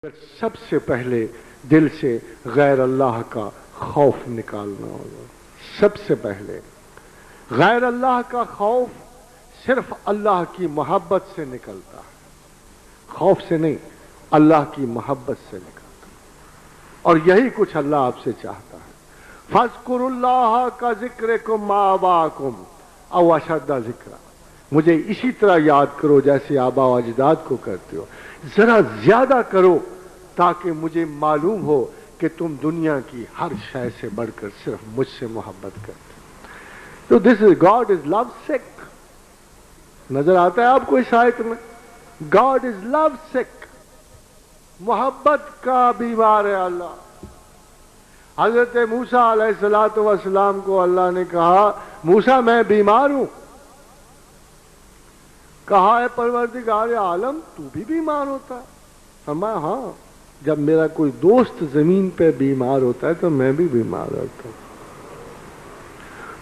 سب سے پہلے دل سے غیر اللہ کا خوف نکالنا ہوگا. سب سے پہلے غیر اللہ کا خوف صرف اللہ کی محبت سے نکلتا ہے. خوف سے نہیں، اللہ کی محبت سے نکلتا ہے. اور یہی کچھ اللہ آپ سے چاہتا ہے. فاذکروا اللہ کا ذکرکم آباءکم او اشد ذکرا. مجھے اسی طرح یاد کرو جیسے آبا و اجداد کو کرتے ہو. ذرا زیادہ کرو تاکہ مجھے معلوم ہو کہ تم دنیا کی ہر شے سے بڑھ کر صرف مجھ سے محبت کرتے. تو دس از گاڈ از لو سک. نظر آتا ہے آپ کو اس آیت میں؟ گاڈ از لو سک، محبت کا بیمار ہے اللہ. حضرت موسیٰ علیہ السلام کو اللہ نے کہا موسیٰ میں بیمار ہوں. کہا ہے پروردگار عالم تو بھی بیمار ہوتا ہے؟ فرمایا ہاں، جب میرا کوئی دوست زمین پہ بیمار ہوتا ہے تو میں بھی بیمار ہوتا ہوں.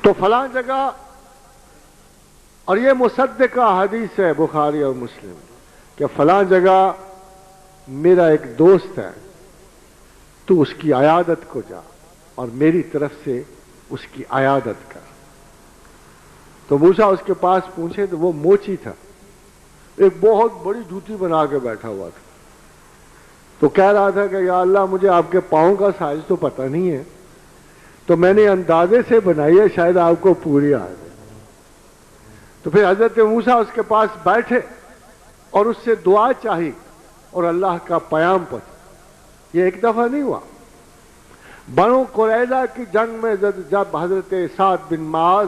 تو فلاں جگہ، اور یہ مصدقہ حدیث ہے بخاری اور مسلم کہ فلاں جگہ میرا ایک دوست ہے، تو اس کی عیادت کو جا اور میری طرف سے اس کی عیادت کر. تو موسیٰ اس کے پاس پہنچے تو وہ موچی تھا، ایک بہت بڑی جوتی بنا کے بیٹھا ہوا تھا. تو کہہ رہا تھا کہ یا اللہ مجھے آپ کے پاؤں کا سائز تو پتہ نہیں ہے، تو میں نے اندازے سے بنائی ہے، شاید آپ کو پوری آ جائے. تو پھر حضرت موسیٰ اس کے پاس بیٹھے اور اس سے دعا چاہی اور اللہ کا پیام پہنچا. یہ ایک دفعہ نہیں ہوا. بنو قریظہ کی جنگ میں جب حضرت سعد بن معاذ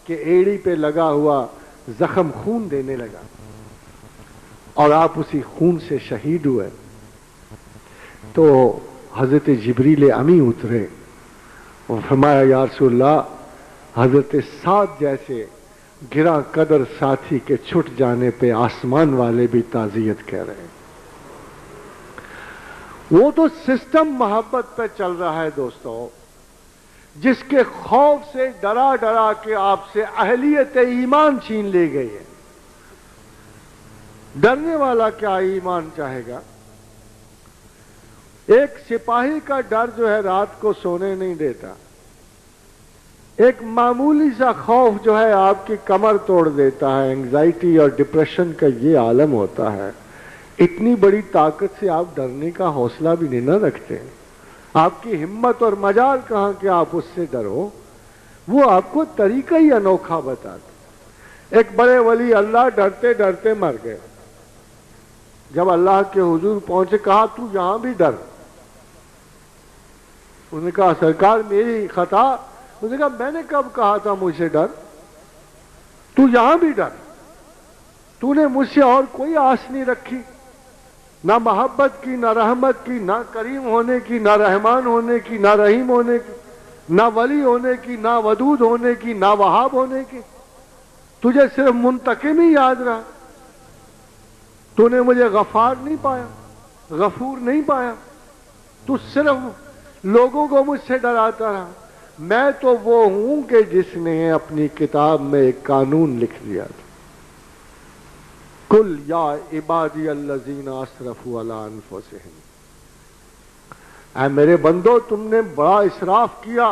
کے ایڑی پہ لگا ہوا زخم خون دینے لگا اور آپ اسی خون سے شہید ہوئے، تو حضرت جبریل امی اترے اور فرمایا یا رسول اللہ، حضرت سعد جیسے گراں قدر ساتھی کے چھٹ جانے پہ آسمان والے بھی تعزیت کہہ رہے ہیں. وہ تو سسٹم محبت پہ چل رہا ہے دوستو، جس کے خوف سے ڈرا ڈرا کے آپ سے اہلیت ایمان چھین لی گئی ہے. ڈرنے والا کیا ایمان چاہے گا؟ ایک سپاہی کا ڈر جو ہے رات کو سونے نہیں دیتا. ایک معمولی سا خوف جو ہے آپ کی کمر توڑ دیتا ہے. اینگزائٹی اور ڈپریشن کا یہ عالم ہوتا ہے. اتنی بڑی طاقت سے آپ ڈرنے کا حوصلہ بھی نہیں نہ رکھتے. آپ کی ہمت اور مجال کہاں کہ آپ اس سے ڈرو. وہ آپ کو طریقہ ہی انوکھا بتاتے. ایک بڑے ولی اللہ ڈرتے ڈرتے مر گئے. جب اللہ کے حضور پہنچے کہا تو یہاں بھی ڈر. انہوں نے کہا سرکار میری خطا. انہوں نے کہا میں نے کب کہا تھا مجھ سے ڈر؟ تو یہاں بھی ڈر. تو نے مجھ سے اور کوئی آس نہیں رکھی، نہ محبت کی، نہ رحمت کی، نہ کریم ہونے کی، نہ رحمان ہونے کی، نہ رحیم ہونے کی، نہ ولی ہونے کی، نہ ودود ہونے کی، نہ وہاب ہونے کی. تجھے صرف منتقم ہی یاد رہا. تو نے مجھے غفار نہیں پایا، غفور نہیں پایا. تو صرف لوگوں کو مجھ سے ڈراتا رہا. میں تو وہ ہوں کہ جس نے اپنی کتاب میں ایک قانون لکھ دیا تھا. قل یا عبادی الذین اسرفوا علی انفسہم. اے میرے بندو تم نے بڑا اسراف کیا،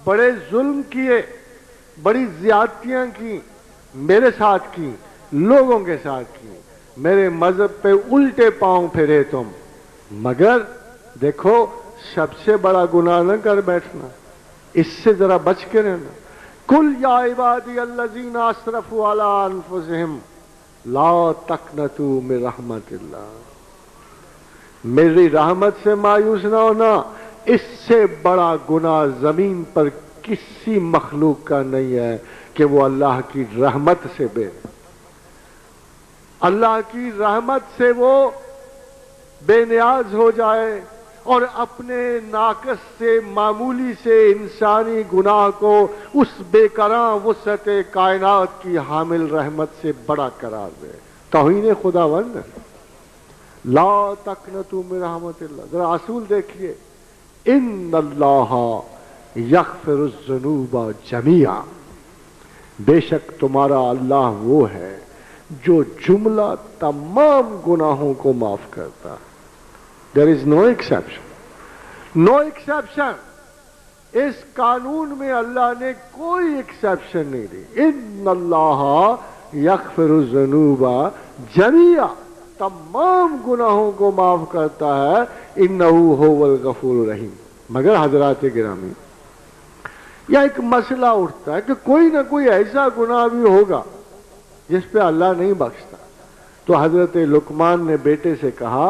بڑے ظلم کیے، بڑی زیادتیاں کی، میرے ساتھ کی، لوگوں کے ساتھ کی، میرے مذہب پہ الٹے پاؤں پھرے تم. مگر دیکھو سب سے بڑا گناہ نہ کر بیٹھنا، اس سے ذرا بچ کے رہنا. قل یا عبادی الذین اسرفوا علی انفسہم لا تقنطوا من رحمت اللہ. میری رحمت سے مایوس نہ ہونا. اس سے بڑا گناہ زمین پر کسی مخلوق کا نہیں ہے کہ وہ اللہ کی رحمت سے اللہ کی رحمت سے وہ بے نیاز ہو جائے اور اپنے ناقص سے معمولی سے انسانی گناہ کو اس بے قرار وسعت کائنات کی حامل رحمت سے بڑا قرار دے. توہین خداوند. لا تقنطوا من رحمت اللہ. ذرا اصول دیکھیے، ان اللہ یغفر الذنوب جمیعا. بے شک تمہارا اللہ وہ ہے جو جملہ تمام گناہوں کو معاف کرتا ہے. There is no exception. No exception. اس قانون میں اللہ نے کوئی ایکسیپشن نہیں دی. ان اللہ یغفر الذنوب جمیعا، تمام گناہوں کو معاف کرتا ہے. انہ هو الغفور الرحیم. مگر حضرات گرامی، یا ایک مسئلہ اٹھتا ہے کہ کوئی نہ کوئی ایسا گناہ بھی ہوگا جس پہ اللہ نہیں بخشتا. تو حضرت لقمان نے بیٹے سے کہا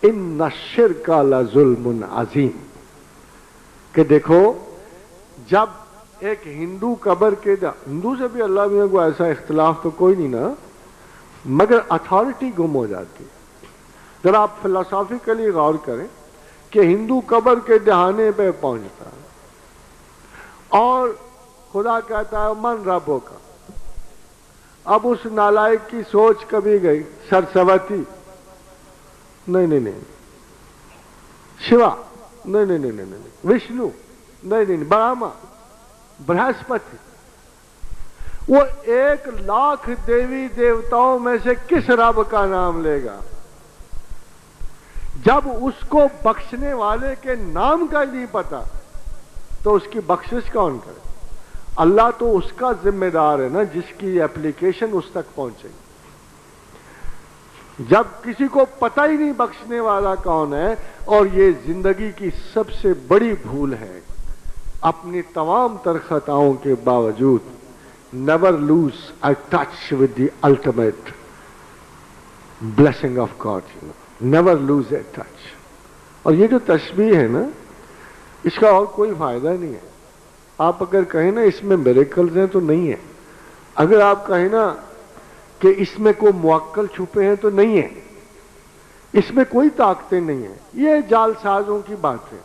ان الشرک لظلم عظیم، کہ دیکھو جب ایک ہندو قبر کے ہندو سے بھی اللہ میاں کو ایسا اختلاف تو کوئی نہیں نا، مگر اتھارٹی گم ہو جاتی. ذرا آپ فلسافیکلی غور کریں کہ ہندو قبر کے دہانے پہ پہنچتا ہے اور خدا کہتا ہے من ربوں کا. اب اس نالائق کی سوچ کبھی گئی سرسوتی نہیں، شیوا نہیں، وشنو نہیں، برہما، برہسپتی. وہ 1,00,000 دیوی دیوتاؤں میں سے کس رب کا نام لے گا جب اس کو بخشنے والے کے نام کا نہیں پتا؟ تو اس کی بخشش کون کرے؟ اللہ تو اس کا ذمہ دار ہے نا جس کی اپلیکیشن اس تک پہنچے. جب کسی کو پتہ ہی نہیں بخشنے والا کون ہے. اور یہ زندگی کی سب سے بڑی بھول ہے. اپنی تمام تر خطاؤں کے باوجود never lose a touch with the ultimate blessing of God. Never lose a touch. اور یہ جو تشبیہ ہے نا، اس کا اور کوئی فائدہ نہیں ہے. آپ اگر کہیں نا اس میں میریکلز ہیں تو نہیں ہے. اگر آپ کہیں نا کہ اس میں کوئی موکل چھپے ہیں تو نہیں ہے. اس میں کوئی طاقتیں نہیں ہیں. یہ جال سازوں کی بات ہے.